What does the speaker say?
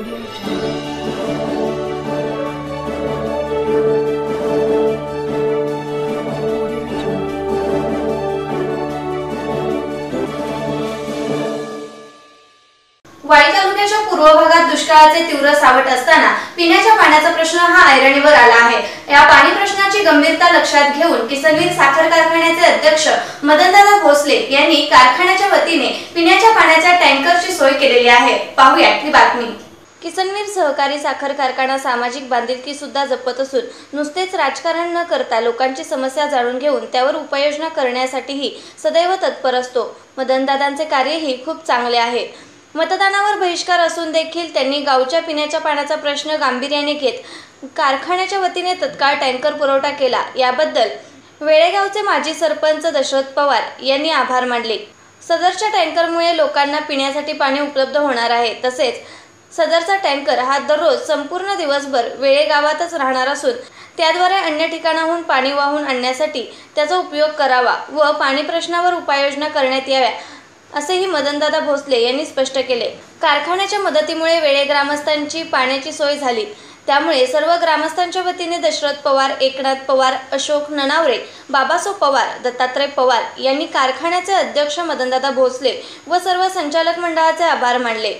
वाई तालुक्याच्या पूर्व भागात दुष्काळाचे तीव्र सावट असताना पिण्याच्या पाण्याचा प्रश्न हा ऐरणीवर आला आहे। या पाणी प्रश्नाची गंभीरता लक्षात घेऊन किसनवीर साखर कारखान्याचे अध्यक्ष मदनदादा भोसले यांनी कारखान्याच्या वतीने पिण्याच्या पाण्याच्या टँकरची सोय केलेली आहे। पाहूया ही बातमी। किसनवीर सहकारी साखर कारखाना सामाजिक बांधिलकी सुद्धा जपत असून नुसतेच राजकारण न करता लोकांची समस्या जाणून घेऊन त्यावर उपाययोजना करण्यासाठीही सदैव तत्पर असतो। मदनदादांचे कार्यही खूप चांगले आहे। मतदानावर बहिष्कार असून देखील त्यांनी गावच्या पिण्याच्या पाण्याचा प्रश्न गांभीर्याने घेत कारखान्याच्या वतीने तत्काळ टँकर पुरवठा केला। याबद्दल वेळेगावचे माजी सरपंच दशरथ पवार यांनी आभार मानले। सदरच्या टँकरमुळे लोकांना पिण्यासाठी पाणी उपलब्ध होणार आहे। तसेच सदरचा टँकर हा दररोज संपूर्ण दिवसभर वेळेगावातच राहणार असून त्याद्वारे अन्य ठिकाणाहून पाणी वाहून आणण्यासाठी त्याचा उपयोग करावा व पाणी प्रश्नावर उपाययोजना करण्यात याव्या असेही मदनदादा भोसले यांनी स्पष्ट केले। कारखान्याच्या मदतीमुळे वेळे ग्रामस्थांची पाण्याची सोय झाली। त्यामुळे सर्व ग्रामस्थांच्या वतीने दशरथ पवार, एकनाथ पवार, अशोक ननावरे, बाबासो पवार, दत्तात्रय पवार यांनी कारखान्याचे अध्यक्ष मदनदादा भोसले व सर्व संचालक मंडळाचे आभार मानले।